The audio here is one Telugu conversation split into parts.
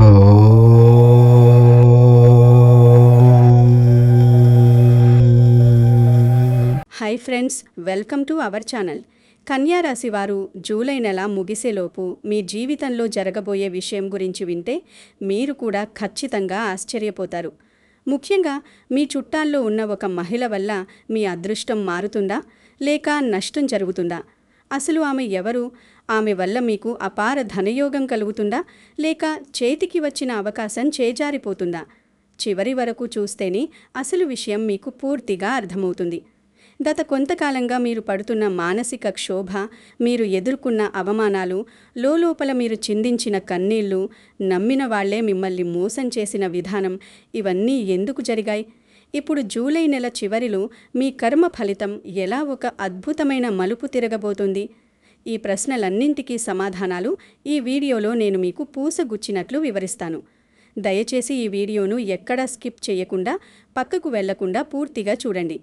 Hi friends, welcome to our channel. కన్యా రాశి వారు జూలై నెల ముగిసేలోపు మీ జీవితంలో జరగబోయే విషయం గురించి వింటే మీరు కూడా ఖచ్చితంగా ఆశ్చర్యపోతారు. ముఖ్యంగా మీ చుట్టాల్లో ఉన్న ఒక మహిళ వల్ల మీ అదృష్టం మారుతుందా లేక నష్టం జరుగుతుందా? అసలు ఆమె ఎవరు? ఆమె వల్ల మీకు అపార ధనయోగం కలుగుతుందా లేక చేతికి వచ్చిన అవకాశం చేజారిపోతుందా? చివరి వరకు చూస్తేనే అసలు విషయం మీకు పూర్తిగా అర్థమవుతుంది. గత కొంతకాలంగా మీరు పడుతున్న మానసిక క్షోభ, మీరు ఎదుర్కొన్న అవమానాలు, లోపల మీరు చిందించిన కన్నీళ్లు, నమ్మిన వాళ్లే మిమ్మల్ని మోసం చేసిన విధానం, ఇవన్నీ ఎందుకు జరిగాయి? ఇప్పుడు జూలై నెల చివరిలో మీ కర్మ ఫలితం ఎలా ఒక అద్భుతమైన మలుపు తిరగబోతుంది? ఈ ప్రశ్నలన్నింటికీ సమాధానాలు ఈ వీడియోలో నేను మీకు పూసగుచ్చినట్లు వివరిస్తాను. దయచేసి ఈ వీడియోను ఎక్కడా స్కిప్ చేయకుండా, పక్కకు వెళ్లకుండా పూర్తిగా చూడండి.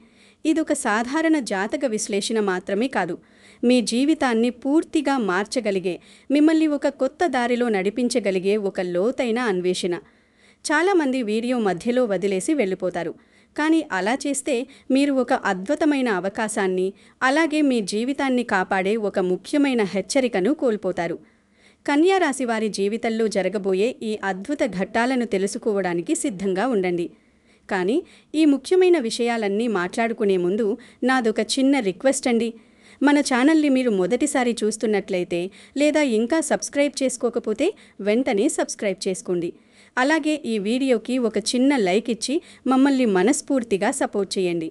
ఇదొక సాధారణ జాతక విశ్లేషణ మాత్రమే కాదు, మీ జీవితాన్ని పూర్తిగా మార్చగలిగే, మిమ్మల్ని ఒక కొత్త దారిలో నడిపించగలిగే ఒక లోతైన అన్వేషణ. చాలామంది వీడియో మధ్యలో వదిలేసి వెళ్ళిపోతారు. కానీ అలా చేస్తే మీరు ఒక అద్భుతమైన అవకాశాన్ని, అలాగే మీ జీవితాన్ని కాపాడే ఒక ముఖ్యమైన హెచ్చరికను కోల్పోతారు. కన్యా రాశి వారి జీవితంలో జరగబోయే ఈ అద్భుత ఘట్టాలను తెలుసుకోవడానికి సిద్ధంగా ఉండండి. కానీ ఈ ముఖ్యమైన విషయాలన్నీ మాట్లాడుకునే ముందు నాదొక చిన్న రిక్వెస్ట్ అండి. మన ఛానల్ని మీరు మొదటిసారి చూస్తున్నట్లయితే లేదా ఇంకా సబ్స్క్రైబ్ చేసుకోకపోతే వెంటనే సబ్స్క్రైబ్ చేసుకోండి. అలాగే ఈ వీడియోకి ఒక చిన్న లైక్ ఇచ్చి మమ్మల్ని మనస్ఫూర్తిగా సపోర్ట్ చేయండి.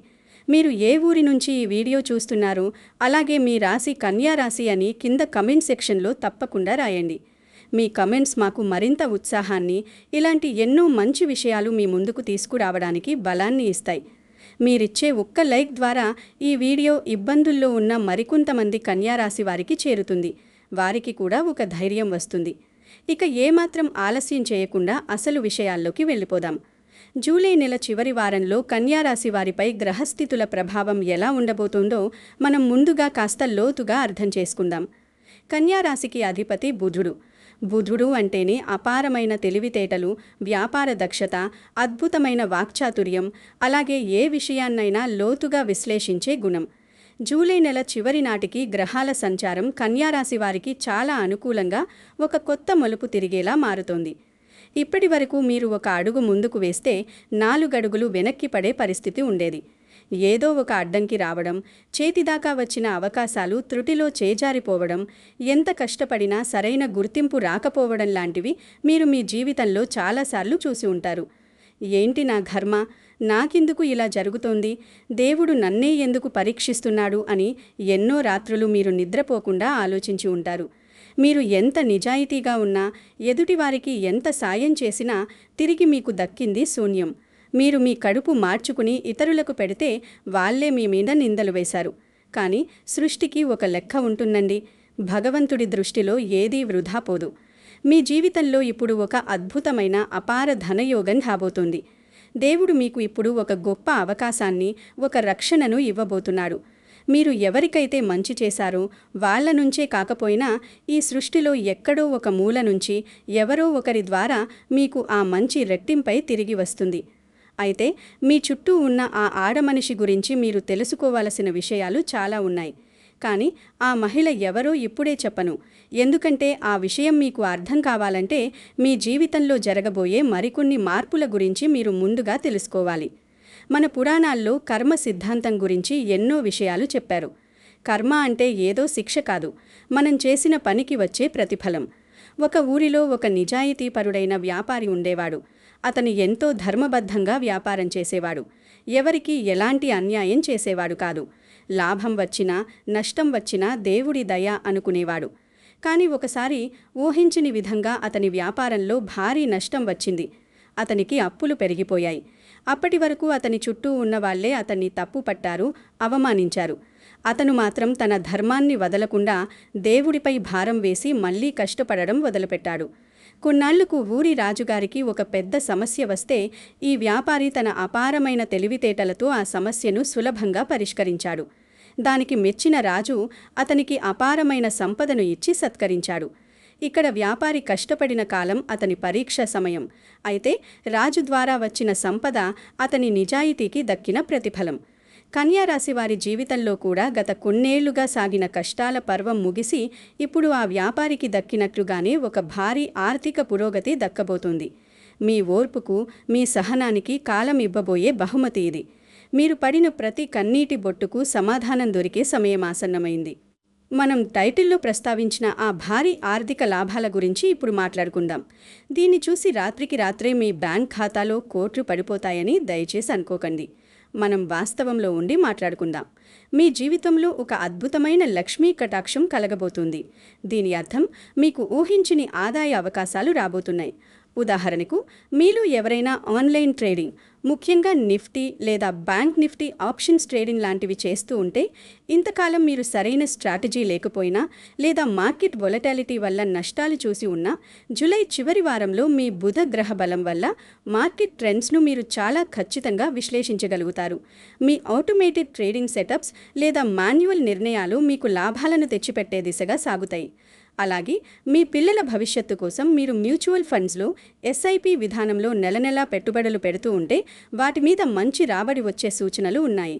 మీరు ఏ ఊరి నుంచి ఈ వీడియో చూస్తున్నారో, అలాగే మీ రాశి కన్యా రాశి అని కింద కమెంట్ సెక్షన్లో తప్పకుండా రాయండి. మీ కమెంట్స్ మాకు మరింత ఉత్సాహాన్ని, ఇలాంటి ఎన్నో మంచి విషయాలు మీ ముందుకు తీసుకురావడానికి బలాన్ని ఇస్తాయి. మీరిచ్చే ఒక్క లైక్ ద్వారా ఈ వీడియో ఇబ్బందుల్లో ఉన్న మరికొంతమంది కన్యా రాశి వారికి చేరుతుంది. వారికి కూడా ఒక ధైర్యం వస్తుంది. ఇక ఏమాత్రం ఆలస్యం చేయకుండా అసలు విషయాల్లోకి వెళ్ళిపోదాం. జూలై నెల చివరి వారంలో కన్యా రాశి వారిపై గ్రహస్థితుల ప్రభావం ఎలా ఉండబోతుందో మనం ముందుగా కాస్త లోతుగా అర్థం చేసుకుందాం. కన్యా రాశికి అధిపతి బుధుడు. బుధుడు అంటేనే అపారమైన తెలివితేటలు, వ్యాపార దక్షత, అద్భుతమైన వాక్చాతుర్యం, అలాగే ఏ విషయాన్నైనా లోతుగా విశ్లేషించే గుణం. జూలై నెల చివరి నాటికి గ్రహాల సంచారం కన్యా రాశి వారికి చాలా అనుకూలంగా ఒక కొత్త మలుపు తిరిగేలా మారుతోంది. ఇప్పటి వరకు మీరు ఒక అడుగు ముందుకు వేస్తే 4 అడుగులు వెనక్కి పడే పరిస్థితి ఉండేది. ఏదో ఒక అడ్డంకి రావడం, చేతిదాకా వచ్చిన అవకాశాలు త్రుటిలో చేజారిపోవడం, ఎంత కష్టపడినా సరైన గుర్తింపు రాకపోవడం లాంటివి మీరు మీ జీవితంలో చాలాసార్లు చూసి ఉంటారు. ఏంటి నా ఘర్మ, నాకెందుకు ఇలా జరుగుతోంది, దేవుడు నన్నే ఎందుకు పరీక్షిస్తున్నాడు అని ఎన్నో రాత్రులు మీరు నిద్రపోకుండా ఆలోచించి ఉంటారు. మీరు ఎంత నిజాయితీగా ఉన్నా, ఎదుటివారికి ఎంత సాయం చేసినా తిరిగి మీకు దక్కింది శూన్యం. మీరు మీ కడుపు మార్చుకుని ఇతరులకు పెడితే వాళ్లే మీ మీద నిందలు వేశారు. కానీ సృష్టికి ఒక లెక్క ఉంటుందండి. భగవంతుడి దృష్టిలో ఏదీ వృధా పోదు. మీ జీవితంలో ఇప్పుడు ఒక అద్భుతమైన అపార ధనయోగం రాబోతోంది. దేవుడు మీకు ఇప్పుడు ఒక గొప్ప అవకాశాన్ని, ఒక రక్షణను ఇవ్వబోతున్నాడు. మీరు ఎవరికైతే మంచి చేశారో వాళ్ల నుంచే కాకపోయినా ఈ సృష్టిలో ఎక్కడో ఒక మూల నుంచి ఎవరో ఒకరి ద్వారా మీకు ఆ మంచి రెట్టింపై తిరిగి వస్తుంది. అయితే మీ చుట్టూ ఉన్న ఆ ఆడమనిషి గురించి మీరు తెలుసుకోవాల్సిన విషయాలు చాలా ఉన్నాయి. కానీ ఆ మహిళ ఎవరో ఇప్పుడే చెప్పను. ఎందుకంటే ఆ విషయం మీకు అర్థం కావాలంటే మీ జీవితంలో జరగబోయే మరికొన్ని మార్పుల గురించి మీరు ముందుగా తెలుసుకోవాలి. మన పురాణాల్లో కర్మ సిద్ధాంతం గురించి ఎన్నో విషయాలు చెప్పారు. కర్మ అంటే ఏదో శిక్ష కాదు, మనం చేసిన పనికి వచ్చే ప్రతిఫలం. ఒక ఊరిలో ఒక నిజాయితీపరుడైన వ్యాపారి ఉండేవాడు. అతను ఎంతో ధర్మబద్ధంగా వ్యాపారం చేసేవాడు. ఎవరికీ ఎలాంటి అన్యాయం చేసేవాడు కాదు. లాభం వచ్చినా నష్టం వచ్చినా దేవుడి దయ అనుకునేవాడు. కానీ ఒకసారి ఊహించని విధంగా అతని వ్యాపారంలో భారీ నష్టం వచ్చింది. అతనికి అప్పులు పెరిగిపోయాయి. అప్పటి వరకు అతని చుట్టూ ఉన్నవాళ్లే అతన్ని తప్పు పట్టారు, అవమానించారు. అతను మాత్రం తన ధర్మాన్ని వదలకుండా దేవుడిపై భారం వేసి మళ్లీ కష్టపడడం మొదలుపెట్టాడు. కొన్నాళ్లకు ఊరి రాజుగారికి ఒక పెద్ద సమస్య వస్తే ఈ వ్యాపారి తన అపారమైన తెలివితేటలతో ఆ సమస్యను సులభంగా పరిష్కరించాడు. దానికి మెచ్చిన రాజు అతనికి అపారమైన సంపదను ఇచ్చి సత్కరించాడు. ఇక్కడ వ్యాపారి కష్టపడిన కాలం అతని పరీక్ష సమయం. అయితే రాజు ద్వారా వచ్చిన సంపద అతని నిజాయితీకి దక్కిన ప్రతిఫలం. కన్యారాశి వారి జీవితంలో కూడా గత కొన్నేళ్లుగా సాగిన కష్టాల పర్వం ముగిసి ఇప్పుడు ఆ వ్యాపారికి దక్కినట్లుగానే ఒక భారీ ఆర్థిక పురోగతి దక్కబోతుంది. మీ ఓర్పుకు, మీ సహనానికి కాలం ఇవ్వబోయే బహుమతి ఇది. మీరు పడిన ప్రతి కన్నీటి బొట్టుకు సమాధానం దొరికే సమయం ఆసన్నమైంది. మనం టైటిల్లో ప్రస్తావించిన ఆ భారీ ఆర్థిక లాభాల గురించి ఇప్పుడు మాట్లాడుకుందాం. దీన్ని చూసి రాత్రికి రాత్రే మీ బ్యాంక్ ఖాతాలో కోట్లు పడిపోతాయని దయచేసి అనుకోకండి. మనం వాస్తవంలో ఉండి మాట్లాడుకుందాం. మీ జీవితంలో ఒక అద్భుతమైన లక్ష్మీ కటాక్షం కలగబోతుంది. దీని అర్థం మీకు ఊహించని ఆదాయ అవకాశాలు రాబోతున్నాయి. ఉదాహరణకు, మీలో ఎవరైనా ఆన్లైన్ ట్రేడింగ్, ముఖ్యంగా నిఫ్టీ లేదా బ్యాంక్ నిఫ్టీ ఆప్షన్స్ ట్రేడింగ్ లాంటివి చేస్తూ ఉంటే, ఇంతకాలం మీరు సరైన స్ట్రాటజీ లేకపోయినా లేదా మార్కెట్ వొలటాలిటీ వల్ల నష్టాలు చూసి ఉన్నా, జూలై చివరి వారంలో మీ బుధ గ్రహ బలం వల్ల మార్కెట్ ట్రెండ్స్ను మీరు చాలా ఖచ్చితంగా విశ్లేషించగలుగుతారు. మీ ఆటోమేటెడ్ ట్రేడింగ్ సెటప్స్ లేదా మాన్యువల్ నిర్ణయాలు మీకు లాభాలను తెచ్చిపెట్టే దిశగా సాగుతాయి. అలాగే మీ పిల్లల భవిష్యత్తు కోసం మీరు మ్యూచువల్ ఫండ్స్లో ఎస్ఐపి విధానంలో నెలనెలా పెట్టుబడులు పెడుతూ ఉంటే వాటి మీద మంచి రాబడి వచ్చే సూచనలు ఉన్నాయి.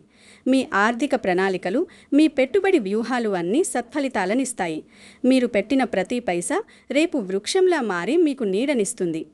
మీ ఆర్థిక ప్రణాళికలు, మీ పెట్టుబడి వ్యూహాలు అన్నీ సత్ఫలితాలనిస్తాయి. మీరు పెట్టిన ప్రతి పైసా రేపు వృక్షంలా మారి మీకు నీడనిస్తుంది.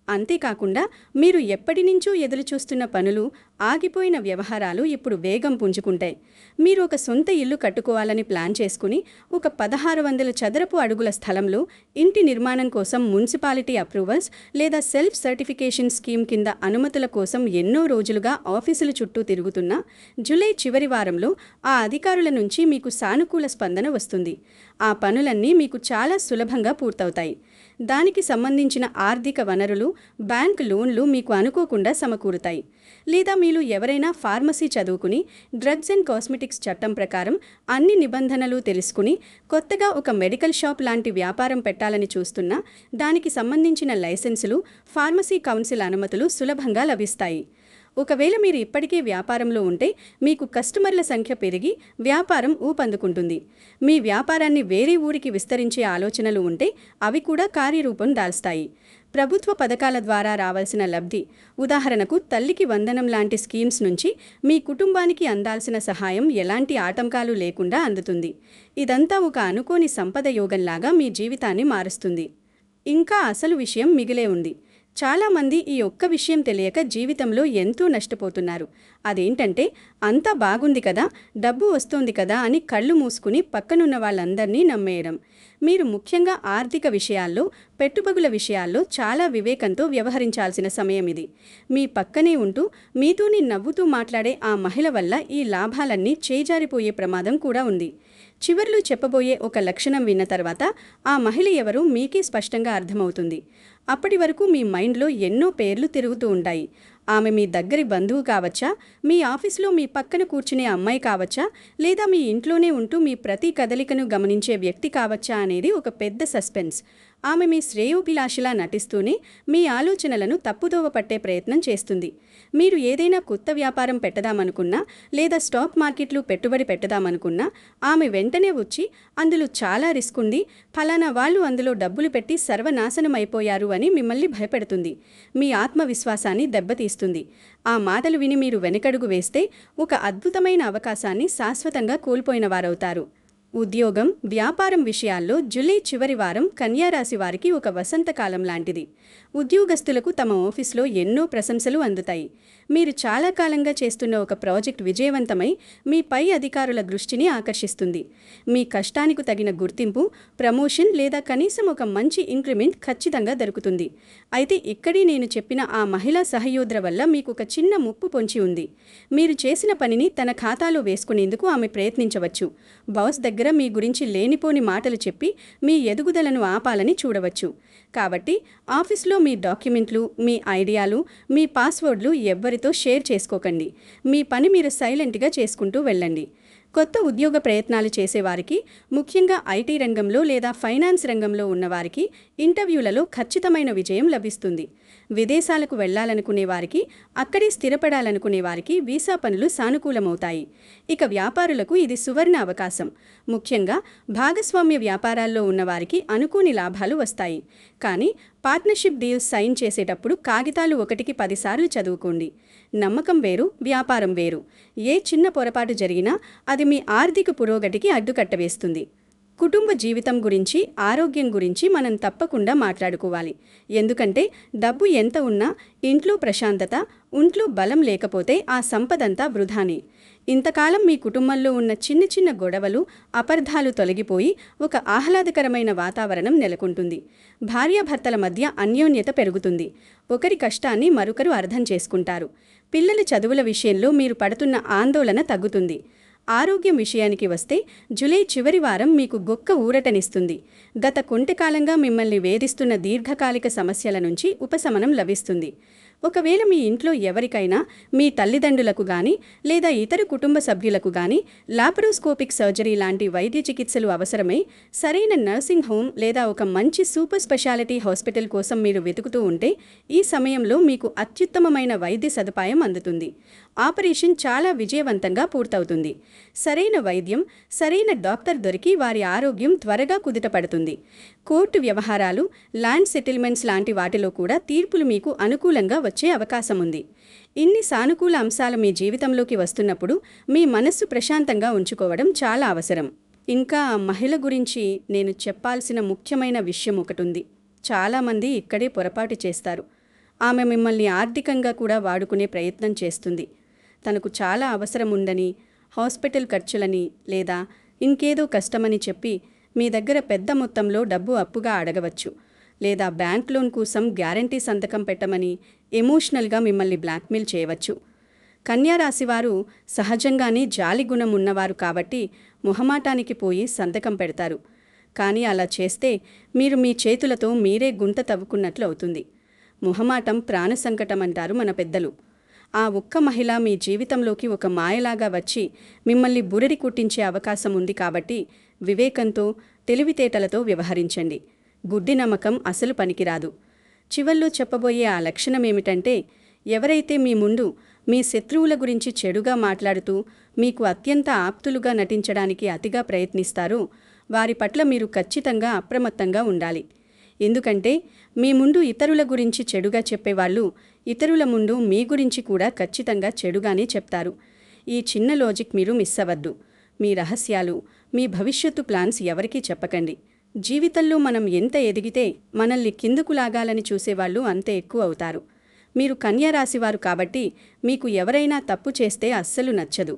అంతేకాకుండా మీరు ఎప్పటినుంచో ఎదురుచూస్తున్న పనులు, ఆగిపోయిన వ్యవహారాలు ఇప్పుడు వేగం పుంజుకుంటాయి. మీరు ఒక సొంత ఇల్లు కట్టుకోవాలని ప్లాన్ చేసుకుని ఒక 1600 చదరపు అడుగుల స్థలంలో ఇంటి నిర్మాణం కోసం మున్సిపాలిటీ అప్రూవల్స్ లేదా సెల్ఫ్ సర్టిఫికేషన్ స్కీమ్ కింద అనుమతుల కోసం ఎన్నో రోజులుగా ఆఫీసుల చుట్టూ తిరుగుతున్నా, జూలై చివరి వారంలో ఆ అధికారుల నుంచి మీకు సానుకూల స్పందన వస్తుంది. ఆ పనులన్నీ మీకు చాలా సులభంగా పూర్తవుతాయి. దానికి సంబంధించిన ఆర్థిక వనరులు, బ్యాంక్ లోన్లు మీకు అనుకోకుండా సమకూరుతాయి. లేదా మీరు ఎవరైనా ఫార్మసీ చదువుకుని డ్రగ్స్ అండ్ కాస్మెటిక్స్ చట్టం ప్రకారం అన్ని నిబంధనలు తెలుసుకుని కొత్తగా ఒక మెడికల్ షాప్ లాంటి వ్యాపారం పెట్టాలని చూస్తున్నా, దానికి సంబంధించిన లైసెన్సులు, ఫార్మసీ కౌన్సిల్ అనుమతులు సులభంగా లభిస్తాయి. ఒకవేళ మీరు ఇప్పటికే వ్యాపారంలో ఉంటే మీకు కస్టమర్ల సంఖ్య పెరిగి వ్యాపారం ఊపందుకుంటుంది. మీ వ్యాపారాన్ని వేరే ఊరికి విస్తరించే ఆలోచనలు ఉంటే అవి కూడా కార్యరూపం దాల్స్తాయి. ప్రభుత్వ పథకాల ద్వారా రావాల్సిన లబ్ధి, ఉదాహరణకు తల్లికి వందనం లాంటి స్కీమ్స్ నుంచి మీ కుటుంబానికి అందాల్సిన సహాయం ఎలాంటి ఆటంకాలు లేకుండా అందుతుంది. ఇదంతా ఒక అనుకోని సంపద యోగంలాగా మీ జీవితాన్ని మారుస్తుంది. ఇంకా అసలు విషయం మిగిలే ఉంది. చాలామంది ఈ ఒక్క విషయం తెలియక జీవితంలో ఎంతో నష్టపోతున్నారు. అదేంటంటే, అంతా బాగుంది కదా, డబ్బు వస్తోంది కదా అని కళ్ళు మూసుకుని పక్కనున్న వాళ్ళందరినీ నమ్మేయడం. మీరు ముఖ్యంగా ఆర్థిక విషయాల్లో, పెట్టుబడుల విషయాల్లో చాలా వివేకంతో వ్యవహరించాల్సిన సమయం ఇది. మీ పక్కనే ఉంటూ మీతోని నవ్వుతూ మాట్లాడే ఆ మహిళ వల్ల ఈ లాభాలన్నీ చేజారిపోయే ప్రమాదం కూడా ఉంది. చివర్లో చెప్పబోయే ఒక లక్షణం విన్న తర్వాత ఆ మహిళ ఎవరో మీకే స్పష్టంగా అర్థమవుతుంది. అప్పటి వరకు మీ మైండ్లో ఎన్నో పేర్లు తిరుగుతూ ఉంటాయి. ఆమె మీ దగ్గరి బంధువు కావచ్చా, మీ ఆఫీస్లో మీ పక్కన కూర్చునే అమ్మాయి కావచ్చా, లేదా మీ ఇంట్లోనే ఉంటూ మీ ప్రతి కదలికను గమనించే వ్యక్తి కావచ్చా అనేది ఒక పెద్ద సస్పెన్స్. ఆమె మీ శ్రేయోభిలాషిలా నటిస్తూనే మీ ఆలోచనలను తప్పుదోవ పట్టే ప్రయత్నం చేస్తుంది. మీరు ఏదైనా కొత్త వ్యాపారం పెట్టదామనుకున్నా లేదా స్టాక్ మార్కెట్లో పెట్టుబడి పెట్టదామనుకున్నా ఆమె వెంటనే వచ్చి అందులో చాలా రిస్క్ ఉంది, ఫలానా వాళ్ళు అందులో డబ్బులు పెట్టి సర్వనాశనం అయిపోయారు అని మిమ్మల్ని భయపెడుతుంది. మీ ఆత్మవిశ్వాసాన్ని దెబ్బతీస్తుంది. ఆ మాటలు విని మీరు వెనకడుగు వేస్తే ఒక అద్భుతమైన అవకాశాన్ని శాశ్వతంగా కోల్పోయిన వారవుతారు. ఉద్యోగం, వ్యాపారం విషయాల్లో జూలై చివరి వారం కన్యారాశి వారికి ఒక వసంతకాలం లాంటిది. ఉద్యోగస్తులకు తమ ఆఫీస్లో ఎన్నో ప్రశంసలు అందుతాయి. మీరు చాలా కాలంగా చేస్తున్న ఒక ప్రాజెక్ట్ విజయవంతమై మీ పై అధికారుల దృష్టిని ఆకర్షిస్తుంది. మీ కష్టానికి తగిన గుర్తింపు, ప్రమోషన్ లేదా కనీసం ఒక మంచి ఇంక్రిమెంట్ ఖచ్చితంగా దొరుకుతుంది. అయితే ఇక్కడే నేను చెప్పిన ఆ మహిళా సహయోద్ర వల్ల మీకు ఒక చిన్న ముప్పు పొంచి ఉంది. మీరు చేసిన పనిని తన ఖాతాలో వేసుకునేందుకు ఆమె ప్రయత్నించవచ్చు. బాస్ దగ్గర మీ గురించి లేనిపోని మాటలు చెప్పి మీ ఎదుగుదలను ఆపాలని చూడవచ్చు. కాబట్టి ఆఫీస్లో మీ డాక్యుమెంట్లు, మీ ఐడియాలు, మీ పాస్వర్డ్లు ఎవ్వరితో షేర్ చేసుకోకండి. మీ పని మీరు సైలెంట్గా చేసుకుంటూ వెళ్ళండి. కొత్త ఉద్యోగ ప్రయత్నాలు చేసేవారికి, ముఖ్యంగా ఐటీ రంగంలో లేదా ఫైనాన్స్ రంగంలో ఉన్నవారికి ఇంటర్వ్యూలలో ఖచ్చితమైన విజయం లభిస్తుంది. విదేశాలకు వెళ్లాలనుకునే వారికి, అక్కడే స్థిరపడాలనుకునే వారికి వీసా పనులు సానుకూలమవుతాయి. ఇక వ్యాపారులకు ఇది సువర్ణ అవకాశం. ముఖ్యంగా భాగస్వామ్య వ్యాపారాల్లో ఉన్నవారికి అనుకోని లాభాలు వస్తాయి. కానీ పార్ట్నర్షిప్ డీల్స్ సైన్ చేసేటప్పుడు కాగితాలు 1కి 10 సార్లు చదువుకోండి. నమ్మకం వేరు, వ్యాపారం వేరు. ఏ చిన్న పొరపాటు జరిగినా అది మీ ఆర్థిక పురోగతికి అడ్డుకట్ట వేస్తుంది. కుటుంబ జీవితం గురించి, ఆరోగ్యం గురించి మనం తప్పకుండా మాట్లాడుకోవాలి. ఎందుకంటే డబ్బు ఎంత ఉన్నా ఇంట్లో ప్రశాంతత, ఒంట్లో బలం లేకపోతే ఆ సంపదంతా వృధానే. ఇంతకాలం మీ కుటుంబంలో ఉన్న చిన్న చిన్న గొడవలు, అపార్థాలు తొలగిపోయి ఒక ఆహ్లాదకరమైన వాతావరణం నెలకొంటుంది. భార్యాభర్తల మధ్య అన్యోన్యత పెరుగుతుంది. ఒకరి కష్టాన్ని మరొకరు అర్థం చేసుకుంటారు. పిల్లల చదువుల విషయంలో మీరు పడుతున్న ఆందోళన తగ్గుతుంది. ఆరోగ్యం విషయానికి వస్తే జూలై చివరి వారం మీకు గొప్ప ఊరటనిస్తుంది. గత కొంతకాలంగా మిమ్మల్ని వేధిస్తున్న దీర్ఘకాలిక సమస్యల నుంచి ఉపశమనం లభిస్తుంది. ఒకవేళ మీ ఇంట్లో ఎవరికైనా, మీ తల్లిదండ్రులకు గాని లేదా ఇతర కుటుంబ సభ్యులకు గాని లాపరోస్కోపిక్ సర్జరీ లాంటి వైద్య చికిత్సలు అవసరమై సరైన నర్సింగ్ హోమ్ లేదా ఒక మంచి సూపర్ స్పెషాలిటీ హాస్పిటల్ కోసం మీరు వెతుకుతూ ఉంటే ఈ సమయంలో మీకు అత్యుత్తమమైన వైద్య సదుపాయం అందుతుంది. ఆపరేషన్ చాలా విజయవంతంగా పూర్తవుతుంది. సరైన వైద్యం, సరైన డాక్టర్ దొరికి వారి ఆరోగ్యం త్వరగా కుదుటపడుతుంది. కోర్టు వ్యవహారాలు, ల్యాండ్ సెటిల్మెంట్స్ లాంటి వాటిలో కూడా తీర్పులు మీకు అనుకూలంగా వచ్చే అవకాశం ఉంది. ఇన్ని సానుకూల అంశాలు మీ జీవితంలోకి వస్తున్నప్పుడు మీ మనస్సు ప్రశాంతంగా ఉంచుకోవడం చాలా అవసరం. ఇంకా మహిళ గురించి నేను చెప్పాల్సిన ముఖ్యమైన విషయం ఒకటుంది. చాలామంది ఇక్కడే పొరపాటు చేస్తారు. ఆమె మిమ్మల్ని ఆర్థికంగా కూడా వాడుకునే ప్రయత్నం చేస్తుంది. తనకు చాలా అవసరం ఉందని, హాస్పిటల్ ఖర్చులని లేదా ఇంకేదో కష్టమని చెప్పి మీ దగ్గర పెద్ద మొత్తంలో డబ్బు అప్పుగా అడగవచ్చు. లేదా బ్యాంక్ లోన్ కోసం గ్యారంటీ సంతకం పెట్టమని ఎమోషనల్గా మిమ్మల్ని బ్లాక్మెయిల్ చేయవచ్చు. కన్యారాశివారు సహజంగానే జాలి గుణం ఉన్నవారు కాబట్టి మొహమాటానికి పోయి సంతకం పెడతారు. కానీ అలా చేస్తే మీరు మీ చేతులతో మీరే గుంత తవ్వుకున్నట్లు అవుతుంది. మొహమాటం ప్రాణ సంకటం అంటారు మన పెద్దలు. ఆ ఒక్క మహిళ మీ జీవితంలోకి ఒక మాయలాగా వచ్చి మిమ్మల్ని బురడి కుట్టించే అవకాశం ఉంది కాబట్టి వివేకంతో, తెలివితేటలతో వ్యవహరించండి. గుడ్డి నమ్మకం అసలు పనికిరాదు. చివర్లో చెప్పబోయే ఆ లక్షణమేమిటంటే, ఎవరైతే మీ ముందు మీ శత్రువుల గురించి చెడుగా మాట్లాడుతూ మీకు అత్యంత ఆప్తులుగా నటించడానికి అతిగా ప్రయత్నిస్తారో వారి పట్ల మీరు ఖచ్చితంగా అప్రమత్తంగా ఉండాలి. ఎందుకంటే మీ ముందు ఇతరుల గురించి చెడుగా చెప్పేవాళ్ళు ఇతరుల ముందు మీ గురించి కూడా ఖచ్చితంగా చెడుగానే చెప్తారు. ఈ చిన్న లాజిక్ మీరు మిస్ అవ్వద్దు. మీ రహస్యాలు, మీ భవిష్యత్తు ప్లాన్స్ ఎవరికీ చెప్పకండి. జీవితంలో మనం ఎంత ఎదిగితే మనల్ని కిందకు లాగాలని చూసేవాళ్ళు అంతే ఎక్కువ అవుతారు. మీరు కన్యారాశివారు కాబట్టి మీకు ఎవరైనా తప్పు చేస్తే అస్సలు నచ్చదు.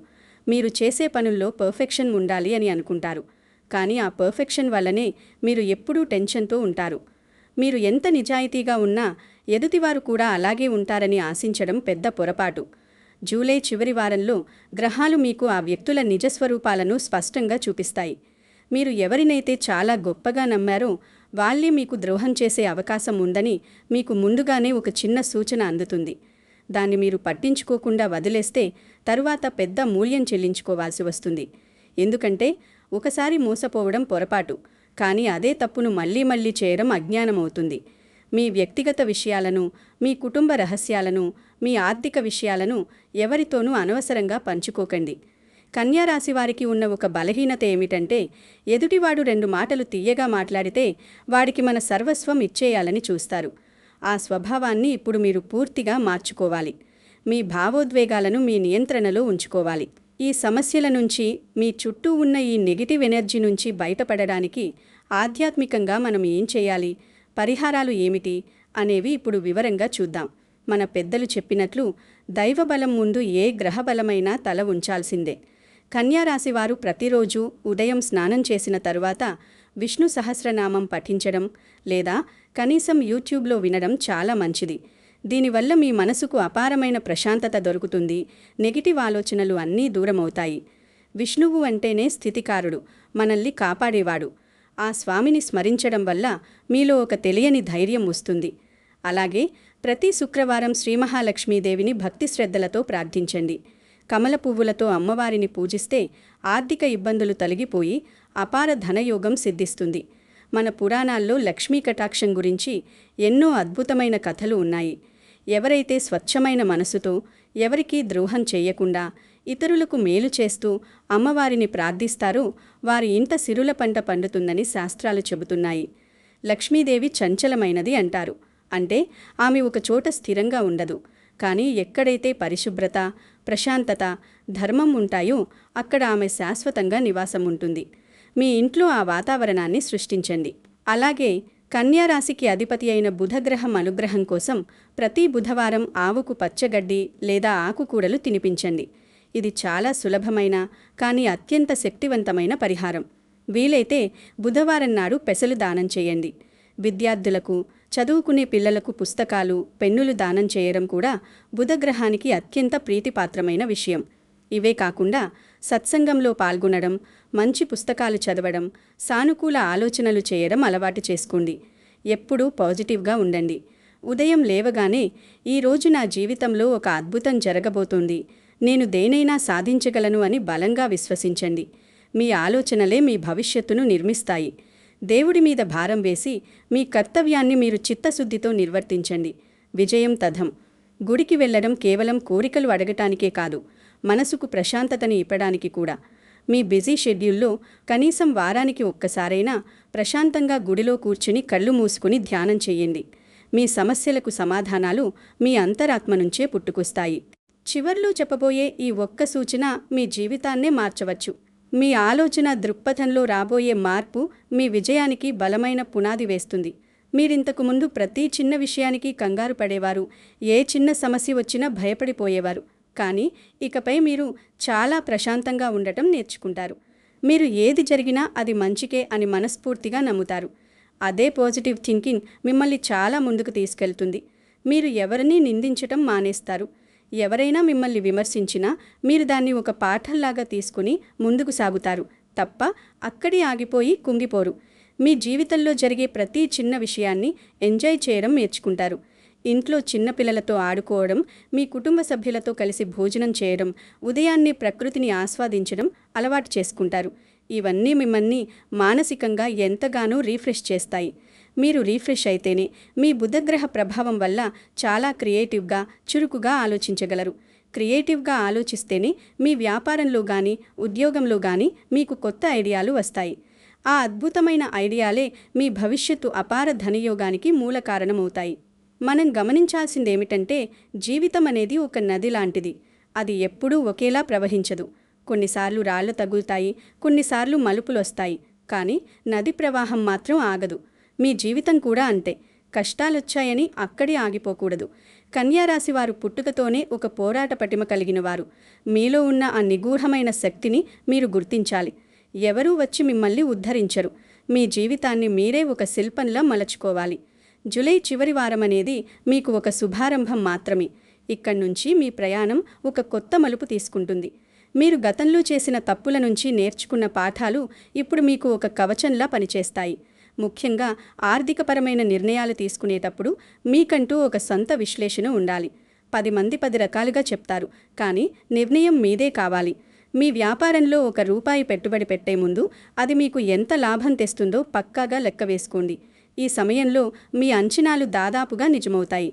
మీరు చేసే పనుల్లో పర్ఫెక్షన్ ఉండాలి అని అనుకుంటారు. కానీ ఆ పర్ఫెక్షన్ వల్లనే మీరు ఎప్పుడూ టెన్షన్తో ఉంటారు. మీరు ఎంత నిజాయితీగా ఉన్నా ఎదుటివారు కూడా అలాగే ఉంటారని ఆశించడం పెద్ద పొరపాటు. జూలై చివరి వారంలో గ్రహాలు మీకు ఆ వ్యక్తుల నిజస్వరూపాలను స్పష్టంగా చూపిస్తాయి. మీరు ఎవరినైతే చాలా గొప్పగా నమ్మారో వాళ్ళే మీకు ద్రోహం చేసే అవకాశం ఉందని మీకు ముందుగానే ఒక చిన్న సూచన అందుతుంది. దాన్ని మీరు పట్టించుకోకుండా వదిలేస్తే తరువాత పెద్ద మూల్యం చెల్లించుకోవాల్సి వస్తుంది. ఎందుకంటే ఒకసారి మోసపోవడం పొరపాటు, కానీ అదే తప్పును మళ్ళీ మళ్ళీ చేయడం అజ్ఞానమవుతుంది. మీ వ్యక్తిగత విషయాలను, మీ కుటుంబ రహస్యాలను, మీ ఆర్థిక విషయాలను ఎవరితోనూ అనవసరంగా పంచుకోకండి. కన్యారాశివారికి ఉన్న ఒక బలహీనత ఏమిటంటే, ఎదుటివాడు 2 మాటలు తీయగా మాట్లాడితే వాడికి మన సర్వస్వం ఇచ్చేయాలని చూస్తారు. ఆ స్వభావాన్ని ఇప్పుడు మీరు పూర్తిగా మార్చుకోవాలి. మీ భావోద్వేగాలను మీ నియంత్రణలో ఉంచుకోవాలి. ఈ సమస్యల నుంచి, మీ చుట్టూ ఉన్న ఈ నెగిటివ్ ఎనర్జీ నుంచి బయటపడడానికి ఆధ్యాత్మికంగా మనం ఏం చేయాలి, పరిహారాలు ఏమిటి అనేవి ఇప్పుడు వివరంగా చూద్దాం. మన పెద్దలు చెప్పినట్లు దైవబలం ముందు ఏ గ్రహబలమైనా తల ఉంచాల్సిందే. కన్యారాశివారు ప్రతిరోజు ఉదయం స్నానం చేసిన తరువాత విష్ణు సహస్రనామం పఠించడం లేదా కనీసం యూట్యూబ్లో వినడం చాలా మంచిది. దీనివల్ల మీ మనసుకు అపారమైన ప్రశాంతత దొరుకుతుంది. నెగిటివ్ ఆలోచనలు అన్నీ దూరమవుతాయి. విష్ణువు అంటేనే స్థితికారుడు, మనల్ని కాపాడేవాడు. ఆ స్వామిని స్మరించడం వల్ల మీలో ఒక తెలియని ధైర్యం వస్తుంది. అలాగే ప్రతి శుక్రవారం శ్రీ మహాలక్ష్మీదేవిని భక్తి శ్రద్ధలతో ప్రార్థించండి. కమల పువ్వులతో అమ్మవారిని పూజిస్తే ఆర్థిక ఇబ్బందులు తొలగిపోయి అపార ధనయోగం సిద్ధిస్తుంది. మన పురాణాల్లో లక్ష్మీ కటాక్షం గురించి ఎన్నో అద్భుతమైన కథలు ఉన్నాయి. ఎవరైతే స్వచ్ఛమైన మనసుతో ఎవరికీ ద్రోహం చేయకుండా ఇతరులకు మేలు చేస్తూ అమ్మవారిని ప్రార్థిస్తారో వారి ఇంట సిరుల పంట పండుతుందని శాస్త్రాలు చెబుతున్నాయి. లక్ష్మీదేవి చంచలమైనది అంటారు. అంటే ఆమె ఒక చోట స్థిరంగా ఉండదు. కానీ ఎక్కడైతే పరిశుభ్రత, ప్రశాంతత, ధర్మం ఉంటాయో అక్కడ ఆమె శాశ్వతంగా నివాసం ఉంటుంది. మీ ఇంట్లో ఆ వాతావరణాన్ని సృష్టించండి. అలాగే కన్యారాశికి అధిపతి అయిన బుధగ్రహం అనుగ్రహం కోసం ప్రతి బుధవారం ఆవుకు పచ్చగడ్డి లేదా ఆకుకూరలు తినిపించండి. ఇది చాలా సులభమైన కానీ అత్యంత శక్తివంతమైన పరిహారం. వీలైతే బుధవారం నాడు పెసలు దానం చేయండి. విద్యార్థులకు, చదువుకునే పిల్లలకు పుస్తకాలు, పెన్నులు దానం చేయడం కూడా బుధగ్రహానికి అత్యంత ప్రీతిపాత్రమైన విషయం. ఇవే కాకుండా సత్సంగంలో పాల్గొనడం, మంచి పుస్తకాలు చదవడం, సానుకూల ఆలోచనలు చేయడం అలవాటు చేసుకోండి. ఎప్పుడూ పాజిటివ్గా ఉండండి. ఉదయం లేవగానే ఈరోజు నా జీవితంలో ఒక అద్భుతం జరగబోతోంది, నేను దేనైనా సాధించగలను అని బలంగా విశ్వసించండి. మీ ఆలోచనలే మీ భవిష్యత్తును నిర్మిస్తాయి. దేవుడి మీద భారం వేసి మీ కర్తవ్యాన్ని మీరు చిత్తశుద్ధితో నిర్వర్తించండి. విజయం తథం. గుడికి వెళ్లడం కేవలం కోరికలు అడగటానికే కాదు, మనసుకు ప్రశాంతతని ఇవ్వడానికి కూడా. మీ బిజీ షెడ్యూల్లో కనీసం వారానికి ఒక్కసారైనా ప్రశాంతంగా గుడిలో కూర్చుని కళ్ళు మూసుకుని ధ్యానం చెయ్యండి. మీ సమస్యలకు సమాధానాలు మీ అంతరాత్మ నుంచే పుట్టుకొస్తాయి. చివర్లో చెప్పబోయే ఈ ఒక్క సూచన మీ జీవితాన్నే మార్చవచ్చు. మీ ఆలోచన దృక్పథంలో రాబోయే మార్పు మీ విజయానికి బలమైన పునాది వేస్తుంది. మీరింతకు ముందు ప్రతి చిన్న విషయానికి కంగారు పడేవారు, ఏ చిన్న సమస్య వచ్చినా భయపడిపోయేవారు. కానీ ఇకపై మీరు చాలా ప్రశాంతంగా ఉండటం నేర్చుకుంటారు. మీరు ఏది జరిగినా అది మంచికే అని మనస్ఫూర్తిగా నమ్ముతారు. అదే పాజిటివ్ థింకింగ్ మిమ్మల్ని చాలా ముందుకు తీసుకెళ్తుంది. మీరు ఎవరినీ నిందించటం మానేస్తారు. ఎవరైనా మిమ్మల్ని విమర్శించినా మీరు దాన్ని ఒక పాఠంలాగా తీసుకుని ముందుకు సాగుతారు తప్ప అక్కడే ఆగిపోయి కుంగిపోరు. మీ జీవితంలో జరిగే ప్రతి చిన్న విషయాన్ని ఎంజాయ్ చేయడం నేర్చుకుంటారు. ఇంట్లో చిన్నపిల్లలతో ఆడుకోవడం, మీ కుటుంబ సభ్యులతో కలిసి భోజనం చేయడం, ఉదయాన్నే ప్రకృతిని ఆస్వాదించడం అలవాటు చేసుకుంటారు. ఇవన్నీ మిమ్మల్ని మానసికంగా ఎంతగానో రీఫ్రెష్ చేస్తాయి. మీరు రీఫ్రెష్ అయితేనే మీ బుధగ్రహ ప్రభావం వల్ల చాలా క్రియేటివ్గా, చురుకుగా ఆలోచించగలరు. క్రియేటివ్గా ఆలోచిస్తేనే మీ వ్యాపారంలో కానీ, ఉద్యోగంలో కానీ మీకు కొత్త ఐడియాలు వస్తాయి. ఆ అద్భుతమైన ఐడియాలే మీ భవిష్యత్తు అపార ధనయోగానికి మూల కారణమవుతాయి. మనం గమనించాల్సిందేమిటంటే జీవితం అనేది ఒక నది లాంటిది. అది ఎప్పుడూ ఒకేలా ప్రవహించదు. కొన్నిసార్లు రాళ్లు తగులుతాయి, కొన్నిసార్లు మలుపులొస్తాయి. కానీ నది ప్రవాహం మాత్రం ఆగదు. మీ జీవితం కూడా అంతే. కష్టాలొచ్చాయని అక్కడే ఆగిపోకూడదు. కన్యారాశి వారు పుట్టుకతోనే ఒక పోరాట పటిమ కలిగిన వారు. మీలో ఉన్న ఆ నిగూఢమైన శక్తిని మీరు గుర్తించాలి. ఎవరూ వచ్చి మిమ్మల్ని ఉద్ధరించరు. మీ జీవితాన్ని మీరే ఒక శిల్పంలా మలచుకోవాలి. జూలై చివరి వారం అనేది మీకు ఒక శుభారంభం మాత్రమే. ఇక్కడి నుంచి మీ ప్రయాణం ఒక కొత్త మలుపు తీసుకుంటుంది. మీరు గతంలో చేసిన తప్పుల నుంచి నేర్చుకున్న పాఠాలు ఇప్పుడు మీకు ఒక కవచంలా పనిచేస్తాయి. ముఖ్యంగా ఆర్థికపరమైన నిర్ణయాలు తీసుకునేటప్పుడు మీకంటూ ఒక సొంత విశ్లేషణ ఉండాలి. 10 మంది 10 రకాలుగా చెప్తారు, కానీ నిర్ణయం మీదే కావాలి. మీ వ్యాపారంలో ₹1 పెట్టుబడి పెట్టే ముందు అది మీకు ఎంత లాభం తెస్తుందో పక్కాగా లెక్క వేసుకోండి. ఈ సమయంలో మీ అంచనాలు దాదాపుగా నిజమవుతాయి.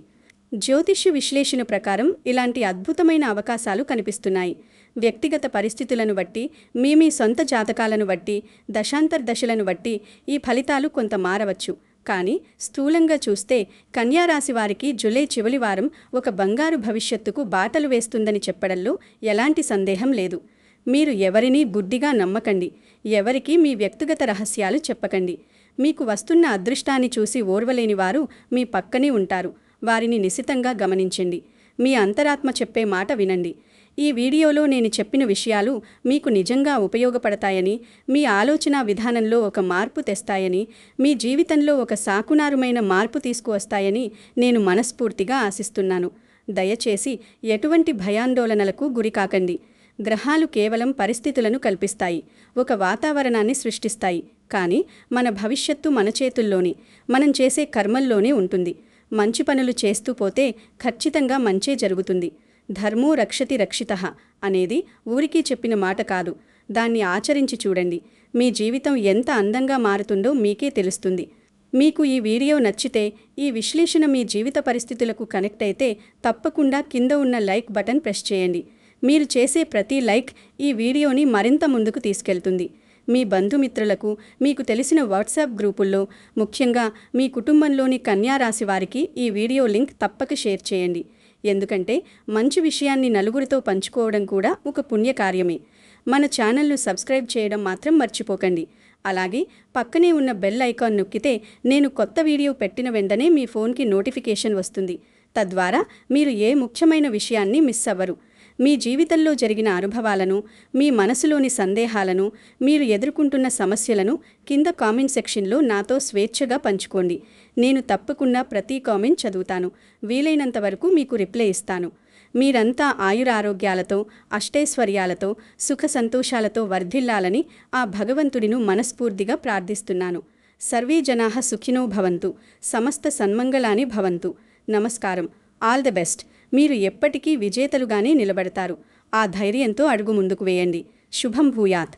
జ్యోతిష్య విశ్లేషణ ప్రకారం ఇలాంటి అద్భుతమైన అవకాశాలు కనిపిస్తున్నాయి. వ్యక్తిగత పరిస్థితులను బట్టి, మీ సొంత జాతకాలను బట్టి, దశాంతర్దశలను బట్టి ఈ ఫలితాలు కొంత మారవచ్చు. కానీ స్థూలంగా చూస్తే కన్యారాశి వారికి జూలై చివరి వారం ఒక బంగారు భవిష్యత్తుకు బాటలు వేస్తుందని చెప్పడంలో ఎలాంటి సందేహం లేదు. మీరు ఎవరినీ గుడ్డిగా నమ్మకండి. ఎవరికీ మీ వ్యక్తిగత రహస్యాలు చెప్పకండి. మీకు వస్తున్న అదృష్టాన్ని చూసి ఓర్వలేని వారు మీ పక్కనే ఉంటారు. వారిని నిశితంగా గమనించండి. మీ అంతరాత్మ చెప్పే మాట వినండి. ఈ వీడియోలో నేను చెప్పిన విషయాలు మీకు నిజంగా ఉపయోగపడతాయని, మీ ఆలోచన విధానంలో ఒక మార్పు తెస్తాయని, మీ జీవితంలో ఒక సాకునారుమైన మార్పు తీసుకువస్తాయని నేను మనస్ఫూర్తిగా ఆశిస్తున్నాను. దయచేసి ఎటువంటి భయాందోళనలకు గురికాకండి. గ్రహాలు కేవలం పరిస్థితులను కల్పిస్తాయి, ఒక వాతావరణాన్ని సృష్టిస్తాయి. కానీ మన భవిష్యత్తు మన చేతుల్లోనే, మనం చేసే కర్మల్లోనే ఉంటుంది. మంచి పనులు చేస్తూ పోతే ఖచ్చితంగా మంచే జరుగుతుంది. ధర్మో రక్షతి రక్షితః అనేది ఊరికే చెప్పిన మాట కాదు. దాన్ని ఆచరించి చూడండి. మీ జీవితం ఎంత అందంగా మారుతుందో మీకే తెలుస్తుంది. మీకు ఈ వీడియో నచ్చితే, ఈ విశ్లేషణ మీ జీవిత పరిస్థితులకు కనెక్ట్ అయితే తప్పకుండా కింద ఉన్న లైక్ బటన్ ప్రెస్ చేయండి. మీరు చేసే ప్రతి లైక్ ఈ వీడియోని మరింత ముందుకు తీసుకెళ్తుంది. మీ బంధుమిత్రులకు, మీకు తెలిసిన వాట్సాప్ గ్రూపుల్లో, ముఖ్యంగా మీ కుటుంబంలోని కన్యా రాశి వారికి ఈ వీడియో లింక్ తప్పక షేర్ చేయండి. ఎందుకంటే మంచి విషయాన్ని నలుగురితో పంచుకోవడం కూడా ఒక పుణ్యకార్యమే. మన ఛానల్ను సబ్స్క్రైబ్ చేయడం మాత్రం మర్చిపోకండి. అలాగే పక్కనే ఉన్న బెల్ ఐకాన్ నొక్కితే నేను కొత్త వీడియో పెట్టిన వెంటనే మీ ఫోన్కి నోటిఫికేషన్ వస్తుంది. తద్వారా మీరు ఏ ముఖ్యమైన విషయాన్ని మిస్ అవ్వరు. మీ జీవితంలో జరిగిన అనుభవాలను, మీ మనసులోని సందేహాలను, మీరు ఎదుర్కొంటున్న సమస్యలను కింద కామెంట్ సెక్షన్లో నాతో స్వేచ్ఛగా పంచుకోండి. నేను తప్పకుండా ప్రతి కామెంట్ చదువుతాను. వీలైనంత వరకు మీకు రిప్లై ఇస్తాను. మీరంతా ఆయురారోగ్యాలతో, అష్టైశ్వర్యాలతో, సుఖ సంతోషాలతో వర్ధిల్లాలని ఆ భగవంతుడిని మనస్ఫూర్తిగా ప్రార్థిస్తున్నాను. సర్వే జనాః సుఖినో భవంతు. సమస్త సన్మంగళాని భవంతు. నమస్కారం. All the best. మీరు ఎప్పటికీ విజేతలుగానే నిలబడతారు. ఆ ధైర్యంతో అడుగు ముందుకు వేయండి. శుభం భూయాత్.